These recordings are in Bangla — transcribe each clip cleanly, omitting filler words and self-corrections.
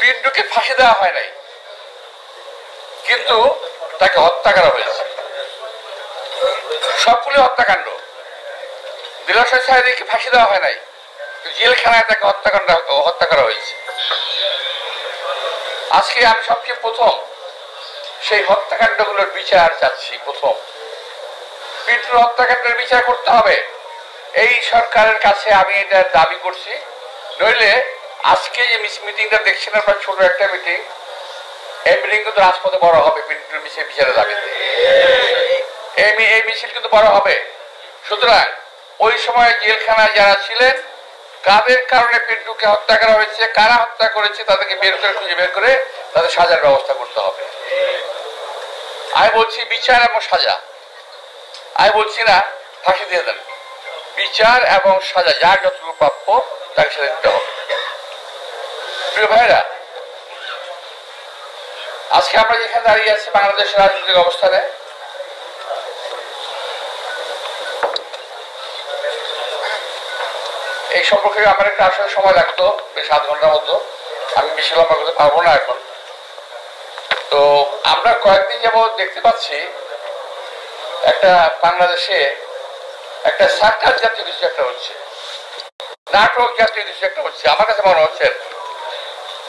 পিন্টুকে ফাঁসি দেওয়া হয় নাই, কিন্তু তাকে হত্যা করা হয়েছে। সবগুলো হত্যাকাণ্ড। দিলশান সাহেবকে ফাঁসি দেওয়া হয় নাই, জেলখানায় তাকে হত্যা করা হয়েছে। আজকে আমি সবচেয়ে প্রথম সেই হত্যাকাণ্ডগুলোর বিচার চাচ্ছি। প্রথম পিন্টুর হত্যাকাণ্ডের বিচার করতে হবে, এই সরকারের কাছে আমি এটা দাবি করছি। নইলে আজকে যে মিটিংটা দেখছেন আপনার, ছোট একটা মিটিং, এই মিটিং কিন্তু রাজপথে বড় হবে পিন্টুর বিচারের দাবিতে। এই মিছিল কিন্তু বড় হবে। সুতরাং ওই সময় জেলখানায় যারা ছিলেন, কাদের কারণে পিন্টুকে হত্যা করা হয়েছে, কারা হত্যা করেছে, তাদেরকে খুঁজে বের করে তাদের সাজার ব্যবস্থা করতে হবে। আমি বলছি বিচার এবং সাজা, আমি বলছি না ফাঁসি দিয়ে দেন। বিচার এবং সাজা যার যতটুকু প্রাপ্য তাকে সেটা দিতে হবে। প্রিয় ভাইরা, আজকে আমরা যেখানে দাঁড়িয়ে আছি বাংলাদেশের রাজনৈতিক অবস্থানে, এই সম্পর্কে আমার একটা আসলে সময় লাগতো, বেশ 7 ঘন্টার মতো। আমি বেশি লম্বা করতে পারবো না এখন। তো আমরা কয়েকদিন যাবত দেখতে পাচ্ছি একটা বাংলাদেশে একটা সার্কাস জাতীয় কিছু একটা হচ্ছে, নাটক জাতীয় কিছু একটা হচ্ছে। আমার কাছে মনে হচ্ছে,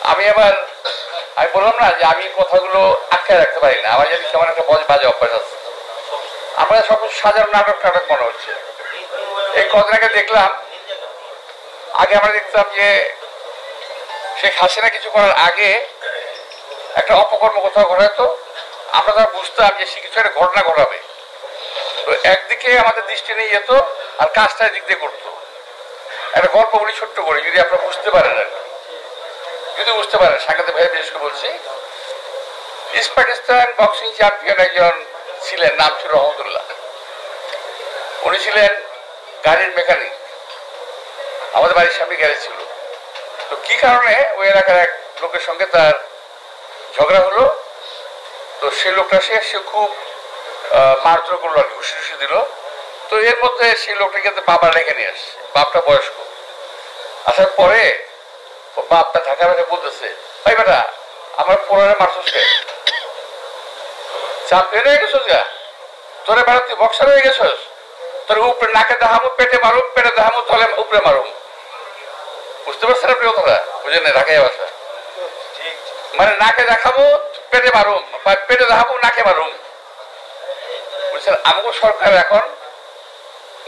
আমি বললাম না যে আমি কথাগুলো আটকায় রাখতে পারি না, আমার যদি কেমন একটা বাজে অভ্যাস আছে। আমার সবকিছু সাজানো নাটক মনে হচ্ছে। এই কদিন আগে দেখলাম, আগে আমরা দেখতাম যে শেখ হাসিনা কিছু করার আগে একটা অপকর্ম কোথাও ঘটাতো, আমরা তারা বুঝতাম যে সে কিছু একটা ঘটনা ঘটাবে। তো একদিকে আমাদের দৃষ্টি নিয়ে যেত আর কাজটা দিক দিয়ে করতো। একটা গল্প বলি ছোট্ট করে, যদি আপনারা বুঝতে পারেন, আর যদি বুঝতে পারেন, সাংঘাতিক ভাই বিশেষ করে বলছি। ইস্ট পাকিস্তান বক্সিং চ্যাম্পিয়ন একজন ছিলেন, নাম ছিল রহমতুল্লাহ। উনি ছিলেন গাড়ির মেকানিক, আমাদের বাড়ির সামনে গ্যারেজ ছিল। তো কি কারণে ওই এলাকার এক লোকের সঙ্গে তার ঝগড়া হলো। তো সেই লোকটা সে খুব মারধর করলো, আর ঘুষি টুসি দিল। তো এর মধ্যে সেই লোকটাকে বাবা রেখে নিয়ে আসছে, বাপটা বয়স্ক। আসার পরে বাপটা ঢাকা বেড়ে বলতেছে, ভাই বেটা আমার পোলারে মারছস কে? চ্যাম্পিয়ন হয়ে গেছস গা, তোরে বেড়া তুই বক্সার হয়ে গেছস, তোর উপরে নাকে দেখামো, পেটে মারুম, পেটে দেখামো, তলে উপরে মারুম। বুঝতে পারছেন আপনি কথাটা? বুঝেন না? ঢাকায় বাসা মানে নাকে দেখাবো, পেটে মারুম, পেটে দেখাবো, নাকে মারুম। বুঝছেন? আমাকে সরকার এখন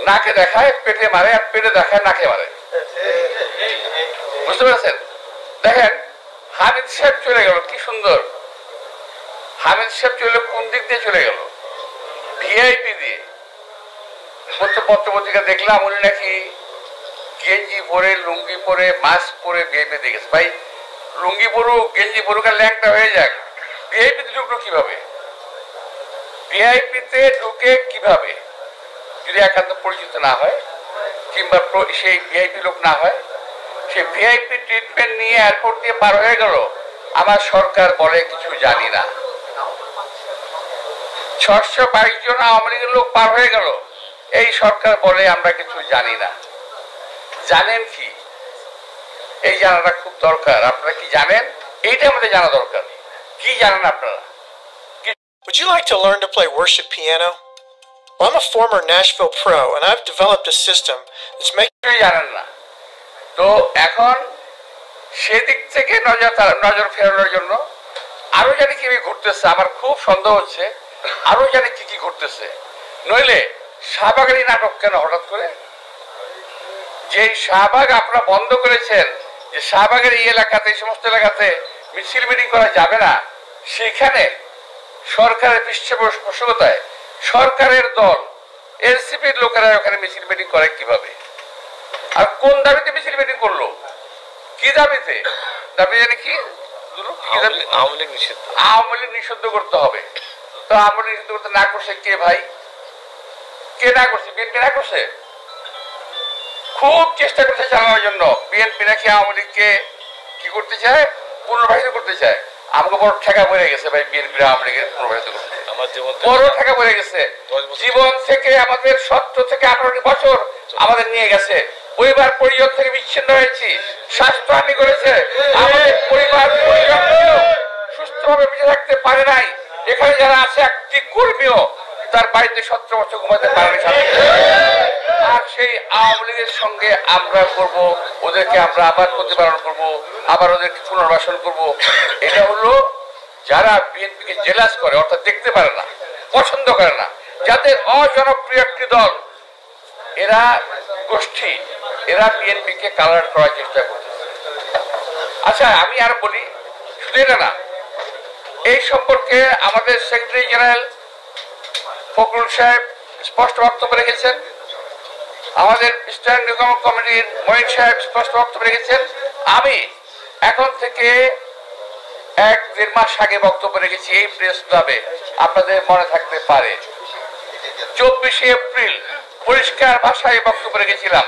নাকে দেখায়, পেটে মারে, আর পেটে দেখায়, নাকে মারে। বুঝতে পারছেন? দেখেন হামিদ সাহেব চলে গেল, কি সুন্দর। হামিদ সাহেব চলে কোন দিক দিয়ে চলে গেল? ভিআইপি দিয়ে। পত্রপত্রিকা দেখলাম উনি নাকি গেঞ্জি পরে, লুঙ্গি পরে, মাস্ক পরে ভিআইপি দিয়ে গেছে। ভাই লুঙ্গি পরুক, গেঞ্জি পরুক, আর ল্যাংটা হয়ে যাক, ভিআইপিতে ঢুকলো কিভাবে? ভিআইপিতে ঢুকে কিভাবে? যদি একান্ত পরিচিত না হয়, কিংবা সেই ভিআইপি লোক না হয়, সে ভিআইপি ট্রিটমেন্ট নিয়ে এয়ারপোর্ট দিয়ে পার হয়ে গেল। আমার সরকার বলে কিছু জানি না। 622 জন আওয়ামী লীগের লোক পার হয়ে গেল, এই সরকার বলে আমরা কিছু জানি না। জানেন কি? এই জানাটা খুব দরকার। আপনারা কি জানেন? এইটা আমাদের জানা দরকার। কি জানেন আপনারা? Would you like to learn to play worship piano? Well, I'm a former Nashville pro and I've developed a system that's making জানেন না। তো এখন সেদিক থেকে নজর ফেরানোর জন্য আরো জানি কি ঘটতেছে, আমার খুব সন্দেহ হচ্ছে আরো জানি কি ঘটতেছে। নইলে শাহবাগের নাটক কেন হঠাৎ করে? যে শাহবাগ আপনারা বন্ধ করেছেন, যে শাহবাগের এই এলাকাতে, এই সমস্ত এলাকাতে মিছিল মিটিং করা যাবে না, সেখানে সরকারের পৃষ্ঠপোষকতায় সরকারের দল, এনসিপির লোকেরা ওখানে মিছিল মিটিং করে কিভাবে? আর কোন দাবিতে মিছিল মিটিং করলো? কি দাবিতে? দাবি জানি কি? আওয়ামী লীগ নিষিদ্ধ করতে হবে। তো আওয়ামী লীগ নিষিদ্ধ করতে না করছে কে ভাই? কে না করছে? বিএনপি না করছে? খুব চেষ্টা করছে চালানোর জন্য। বিএনপি নাকি আওয়ামী লীগকে কি করতে চায়? পুনর্বাসিত করতে চায়। আমাকে বড় ঠেকা পড়ে গেছে ভাই, বিএনপি আওয়ামী লীগের পুনর্বাসিত করতে বড় ঠেকা পড়ে গেছে। জীবন থেকে আমাদের 17 থেকে 18 বছর আমাদের নিয়ে গেছে। পরিবার পরিজন থেকে বিচ্ছিন্ন হয়েছি, স্বাস্থ্যহানি করেছে, আমাদের পরিবার পরিজন পারে নাই, এখানে যারা আছে একটি কর্মীও তার বাড়িতে 17 বছর ঘুমাতে পারেনি। আর সেই আওয়ামী লীগের সঙ্গে আমরা করব, ওদেরকে আমরা আবার প্রতিপালন করব, আবার ওদেরকে পুনর্বাসন করব। এটা হলো যারা বিএনপিকে জেলাস করে, অর্থাৎ দেখতে পারে না, পছন্দ করে না, যাদের অজনপ্রিয় একটি দল, এরা গোষ্ঠী, এরা বিএনপিকে কালার করার চেষ্টা করতেছে। আচ্ছা, আমি আর বলি, শুধু এটা না, এই সম্পর্কে আমাদের সেক্রেটারি জেনারেল ফখরুল সাহেব স্পষ্ট বক্তব্য রেখেছেন, আমাদের স্ট্যান্ডিং কমিটির মঈন সাহেব স্পষ্ট বক্তব্য রেখেছেন। আমি এখন থেকে 1-1.5 মাস আগে বক্তব্য রেখেছি এই প্রেস ক্লাবে, আপনাদের মনে থাকতে পারে। 24 এপ্রিল পরিষ্কার ভাষায় বক্তব্য রেখেছিলাম।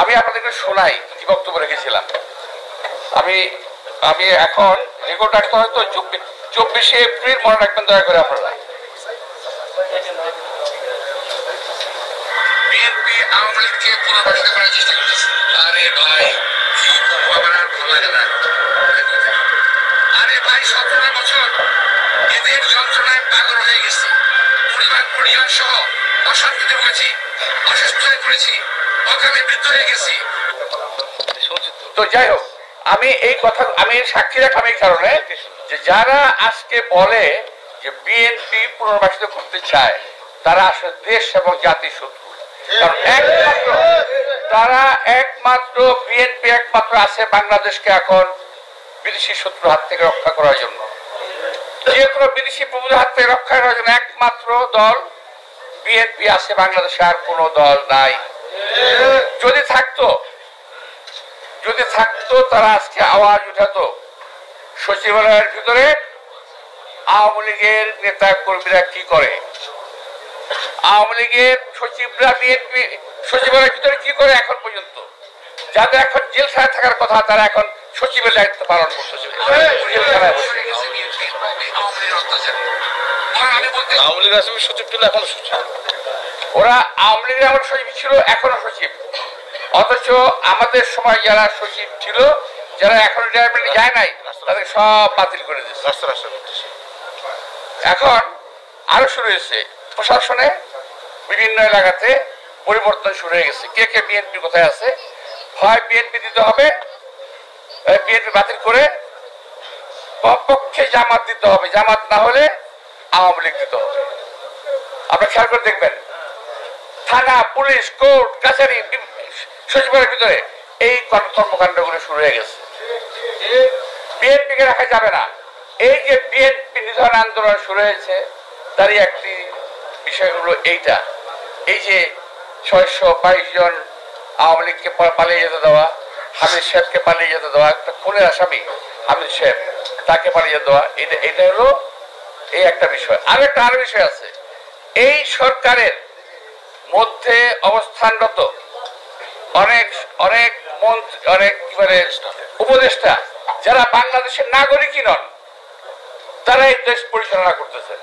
আমি আপনাদেরকে শোনাই কি বক্তব্য রেখেছিলাম। আমি এখন রেকর্ড রাখতে হয়তো 24 এপ্রিল মনে রাখবেন দয়া করে আপনারা। বিএনপি আওয়ামী লীগকে পুনর্বাসিত করার চেষ্টা করতেছে। আরে ভাই, আমার আর ভালো লাগে না। আরে ভাই, 17 বছর এদের যন্ত্রণায় পাগল হয়ে গেছি, পরিবার সহ অশান্তিতে ভুগেছি, অসুস্থ হয়ে পড়েছি, অকালে মৃত্যু হয়ে গেছি। তো যাই হোক, আমি এই কথা আমি সাক্ষী রাখলাম এই কারণে যে যারা আজকে বলে যে বিএনপি পুনর্বাসিত করতে চায়, তারা আসলে দেশ এবং জাতির শত্রু। কারণ একমাত্র বিএনপি একমাত্র আছে বাংলাদেশকে এখন বিদেশি শত্রুর হাত থেকে রক্ষা করার জন্য, যে কোনো বিদেশি প্রভুদের হাত থেকে রক্ষা করার জন্য একমাত্র দল বিএনপি আছে বাংলাদেশে, আর কোন দল নাই। যদি থাকতো তারা আজকে আওয়াজ উঠাতো, সচিবালয়ের ভিতরে আওয়ামী লীগের নেতা কর্মীরা কি করে, আওয়ামী লীগের সচিবরা বিএনপি সচিবালয়ের ভিতরে কি করে, এখন পর্যন্ত যাদের এখন জেলখানায় থাকার কথা তারা এখন সচিবের দায়িত্ব পালন করতেছে। ওরা আওয়ামী লীগের আমার সচিব ছিল, এখনো সচিব, অথচ আমাদের সময় যারা সচিব ছিল, যারা এখনো রিটায়ারমেন্টে যায় নাই, তাদের সব বাতিল করে দিচ্ছে। এখন আরো শুরু হয়েছে, প্রশাসনে বিভিন্ন এলাকাতে পরিবর্তন শুরু হয়ে গেছে। কে কে বিএনপি কোথায় আছে, হয় বিএনপি দিতে হবে, বিএনপি বাতিল করে কমপক্ষে জামাত দিতে হবে, জামাত না হলে আওয়ামী লীগ দিতে হবে। আপনারা খেয়াল করে দেখবেন, থানা, পুলিশ, কোর্ট, কাছারি, সচিবালয়ের ভিতরে এই কর্মকাণ্ডগুলো শুরু হয়ে গেছে। বিএনপিকে রাখা যাবে না। এই যে বিএনপি নিধন আন্দোলন শুরু হয়েছে, তারই একটি বিষয় হলো এইটা, এই যে 622 জন আওয়ামী লীগকে পালিয়ে যেতে দেওয়া, হামিদ সাহেবকে পালিয়ে যেতে দেওয়া, একটা খুনের আসামি হামিদ সাহেব, তাকে পালিয়ে দেওয়া, এটা হলো এই একটা বিষয়। আর একটা আরো বিষয় আছে, এই সরকারের মধ্যে অবস্থানরত অনেক অনেক মন্ত্রী, অনেক উপদেষ্টা যারা বাংলাদেশের নাগরিকই নন, তারা এই দেশ পরিচালনা করতেছে।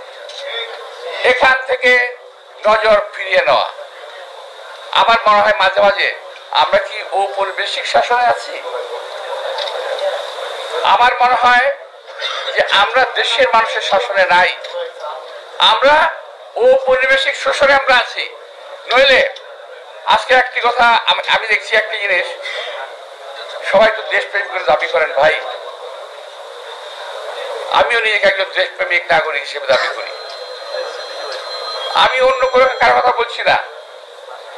এখান থেকে নজর ফিরিয়ে নেওয়া। আমার মনে হয় মাঝে মাঝে আমরা কি ঔপনিবেশিক শাসনে আছি? আমার মনে হয় যে আমরা দেশের মানুষের শাসনে নাই, আমরা ঔপনিবেশিক শোষণে আমরা আছি। নইলে আজকে একটি কথা আমি দেখছি, একটি জিনিস, সবাই তো দেশপ্রেমিক করে দাবি করেন ভাই, আমিও নিজেকে একজন দেশপ্রেমিক নাগরিক হিসেবে দাবি করি। আমি অন্য কোনো কারো কথা বলছি না,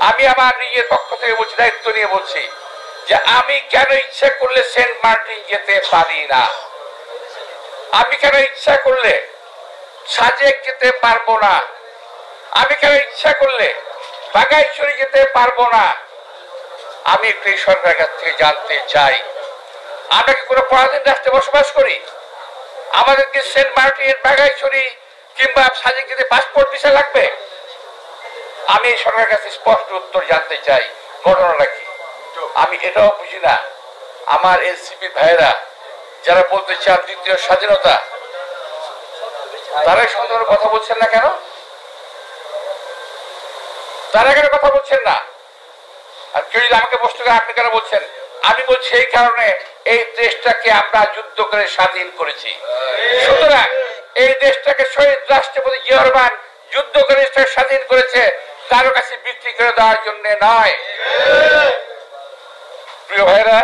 আমি আমার নিজের পক্ষ থেকে বলছি, দায়িত্ব নিয়ে বলছি যে আমি কেন ইচ্ছা করলে সেন্ট মার্টিন যেতে পারি না, আমি কেন ইচ্ছা করলে সাজেক যেতে পারবো না, আমি কেন ইচ্ছা করলে বাগাইছড়ি যেতে পারবো না। আমি একটু এই সরকারের কাছ থেকে জানতে চাই, আমরা কি কোনো পরাধীন রাষ্ট্রে বসবাস করি? আমাদেরকে সেন্ট মার্টিন, বাগাইছড়ি কিংবা সাজেক যেতে পাসপোর্ট ভিসা লাগবে? আমি এই সরকারের কাছে স্পষ্ট উত্তর জানতে চাই, ঘটনাটা কি। আমি এটাও বুঝি না, আমার এনসিপি ভাইয়েরা যারা বলতে চান দ্বিতীয় স্বাধীনতা, তারাই সুন্দর কথা বলছেন না কেন? তারা কেন কথা বলছেন না? আর কেউ যদি আমাকে প্রশ্ন করে আপনি কেন বলছেন, আমি বলছি এই কারণে এই দেশটাকে আমরা যুদ্ধ করে স্বাধীন করেছি। সুতরাং এই দেশটাকে শহীদ রাষ্ট্রপতি জিয়াউর রহমান যুদ্ধ করে স্বাধীন করেছে, কারো কাছে বিক্রি করে দেওয়ার জন্য নয়। প্রিয় ভাইরা,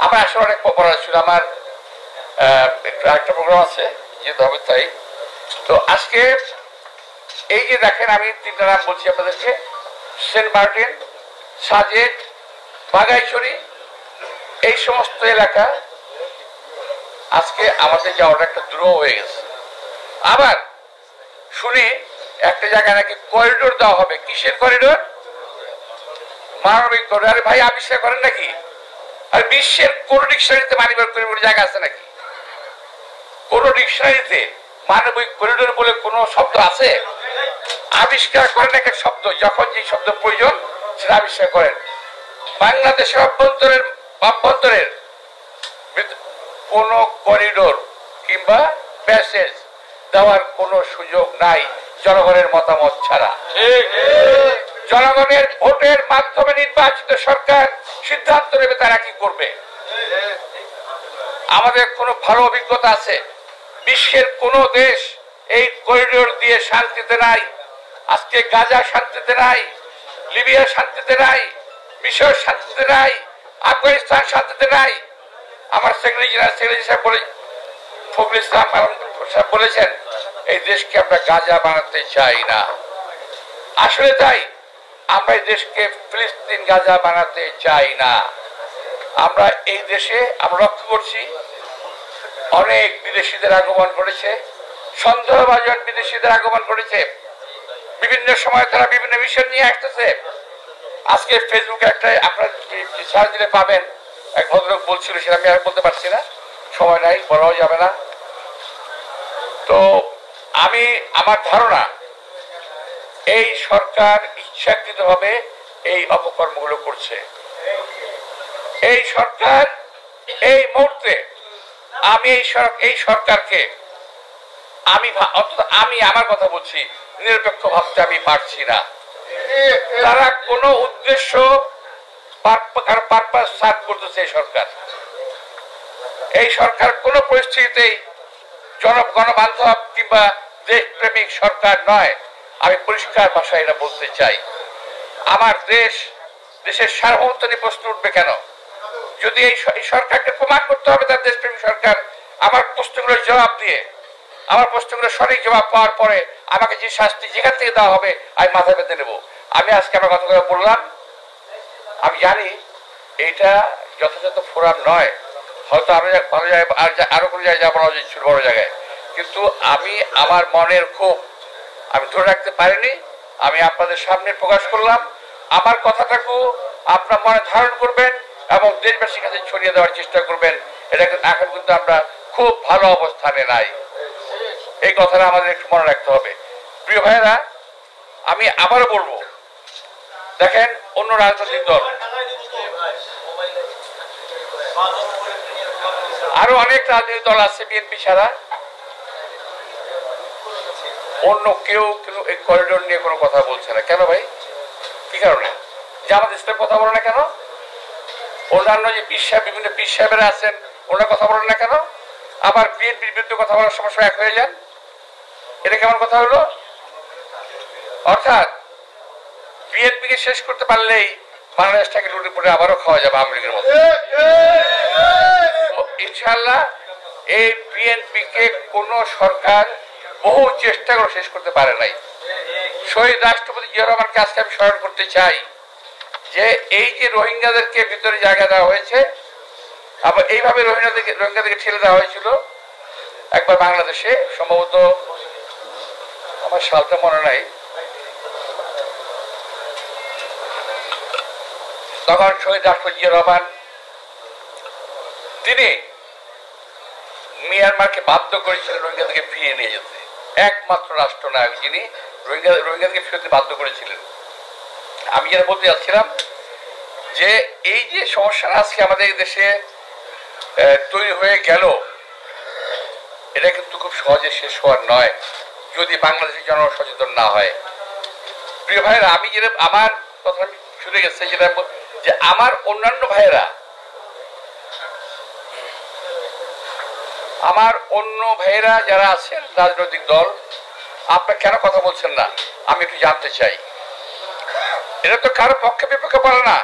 আমার আসলে অনেক পড়া ছিল, আমার একটা প্রোগ্রাম আছে যেতে হবে, তাই তো আজকে এই যে দেখেন আমি তিনটা নাম বলছি আপনাদেরকে, সেন্ট মার্টিন, সাজেক, বাগাইছড়ি, এই সমস্ত এলাকা আজকে আমাদের যাওয়াটা একটা দ্রুহ হয়ে গেছে। আবার শুনি একটা জায়গায় নাকি করিডোর দেওয়া হবে। কিসের করিডোর? মানবিক করিডোর। আরে ভাই, আবিষ্কার করেন নাকি? আর বিশ্বের কোন ডিকশনারিতে মানবিক করিডোর জায়গা আছে নাকি? কোন ডিকশনারিতে মানবিক করিডোর বলে কোন শব্দ আছে? আবিষ্কার করেন এক এক শব্দ, যখন যে শব্দ প্রয়োজন সেটা আবিষ্কার করেন। বাংলাদেশের অভ্যন্তরের কোন করিডোর কিংবা প্যাসেজ দেওয়ার কোন সুযোগ নাই জনগণের মতামত ছাড়া। জনগণের ভোটের মাধ্যমে নির্বাচিত সরকার সিদ্ধান্ত নেবে তারা কি করবে। আমাদের কোন ভালো অভিজ্ঞতা আছে? বিশ্বের কোন দেশ এই করিডোর দিয়ে শান্তিতে নাই। আজকে গাজা শান্তিতে নাই, লিবিয়া শান্তিতে নাই, মিশর শান্তিতে নাই, আফগানিস্তান শান্তিতে নাই। আমার সেক্রেটারি সাহেব ফখরুল ইসলাম সাহেব বলেছেন এই দেশকে আমরা গাজা বানাতে চাই না। আসলে তাই, আমরা এই দেশকে ফিলিস্তিন গাজা বানাতে চাই না। আমরা এই দেশে আমরা লক্ষ্য করছি অনেক বিদেশিদের আগমন করেছে, সন্দেহভাজন বিদেশিদের আগমন করেছে। বিভিন্ন সময় তারা বিভিন্ন মিশন নিয়ে আসতেছে। আজকে ফেসবুকে একটা আপনার সার্চ দিলে পাবেন, এক ভদ্রলোক বলছিল, সেটা আমি আর বলতে পারছি না, সময় নাই, বলাও যাবে না। তো আমার ধারণা এই সরকার ইচ্ছাকৃতভাবে এই অপকর্মগুলো করছে। এই সরকার এই মুহূর্তে এই সরকারকে আমি আমার কথা বলছি, নিরপেক্ষ ভাবতে আমি পারছি না। তারা কোনো উদ্দেশ্য পারপাস সার্ভ করতেছে। এই সরকার কোন পরিস্থিতিতেই গণবান্ধব কিংবা দেশপ্রেমিক সরকার নয়। আমি পরিষ্কার ভাষায় এটা বলতে চাই। আমার দেশের সার্বভৌমত্ব নিয়ে প্রশ্ন উঠবে কেন? যদি এই সরকারকে প্রমাণ করতে হবে তার দেশপ্রেমিক সরকার, আমার প্রশ্নগুলোর জবাব দিয়ে, আমার প্রশ্নগুলোর সঠিক জবাব পাওয়ার পরে আমাকে যে শাস্তি যেখান থেকে দেওয়া হবে আমি মাথা পেতে নেব। আমি আজকে আমার কথা বললাম, আমি জানি এইটা যথাযথ ফোরাম নয়, হয়তো আরো ভালো জায়গায় আরো কোনো জায়গায় যাওয়া উচিত ছিল, বড় জায়গায়। কিন্তু আমি আমার মনের ক্ষোভ আমি ধরে রাখতে পারিনি, আমি আপনাদের সামনে প্রকাশ করলাম। আমার কথাটাকে আপনার মনে ধারণ করবেন এবং দেশবাসীর কাছে ছড়িয়ে দেওয়ার চেষ্টা করবেন। এটা এখন কিন্তু আমরা খুব ভালো অবস্থানে নাই, এই কথাটা আমাদের একটু মনে রাখতে হবে। প্রিয় ভাইয়েরা, আমি আবারও বলবো, দেখেন অন্য রাজনৈতিক দল, আরো অনেক রাজনৈতিক দল আছে বিএনপি ছাড়া, অন্য কেউ কিন্তু এই করিডোর নিয়ে কোনো কথা বলছে না। কেন ভাই? কি কারণে? জামাত ইসলাম কথা বলে না কেন? অন্যান্য যে বিভিন্ন পীর সাহেবেরা আছেন ওনারা কথা বলেন না কেন? আবার বিএনপির বিরুদ্ধে কথা বলার সময় এক হয়ে যান। এটা কেমন কথা হলো? অর্থাৎ বিএনপিকে শেষ করতে পারলেই বাংলাদেশটাকে লুটে পুটে আবারও খাওয়া যাবে আওয়ামী লীগের মতো। ইনশাআল্লাহ এই বিএনপিকে কোন সরকার বহু চেষ্টা করে শেষ করতে পারে নাই। শহীদ রাষ্ট্রপতি জিয়াউর রহমানকে আজকে আমি স্মরণ করতে চাই যে এই যে রোহিঙ্গাদেরকে ভিতরে জায়গা দেওয়া হয়েছে, আবার এইভাবে রোহিঙ্গাদেরকে ঠেলে দেওয়া হয়েছিল একবার বাংলাদেশে, সম্ভবত আমার সালটা মনে নাই, তখন শহীদ রাষ্ট্রপতি জিয়াউর রহমান তিনি মিয়ানমারকে বাধ্য করেছিলেন রোহিঙ্গাদেরকে ফিরিয়ে নিয়ে যেতে। একমাত্র রাষ্ট্রনায়ক যিনি রোহিঙ্গাদেরকে ফিরতে বাধ্য করেছিলেন। আমি যেটা বলতে যাচ্ছিলাম যে এই যে সমস্যা আজকে আমাদের দেশে তৈরি হয়ে গেল, এটা কিন্তু খুব সহজে শেষ হওয়ার নয় যদি বাংলাদেশের জনগণ সচেতন না হয়। প্রিয় ভাইরা, আমি যেটা আমার কথা ছুটে গেছে, যেটা যে আমার অন্যান্য ভাইয়েরা, আমার অন্য ভাইয়েরা যারা আছেন রাজনৈতিক দল, আপনারা কেন কথা বলছেন না আমি একটু জানতে চাই। এটা তো কারো পক্ষে বিপক্ষে বলা না,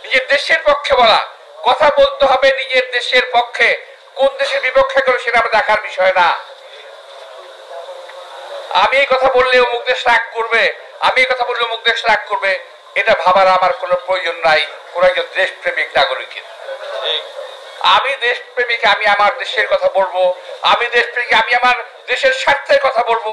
নিজের দেশের পক্ষে বলা। কথা বলতে হবে নিজের দেশের পক্ষে, কোন দেশের বিপক্ষে করে সেটা আমার দেখার বিষয় না। আমি এই কথা বললে অমুক দেশ রাগ করবে, আমি এই কথা বললে অমুক দেশ রাগ করবে, এটা ভাবার আমার কোনো প্রয়োজন নাই কোন একজন দেশপ্রেমিক নাগরিকের। আমি দেশপ্রেমিক, আমি আমার দেশের কথা বলবো, আমি দেশপ্রেমিক, আমি আমার দেশের স্বার্থের কথা বলবো।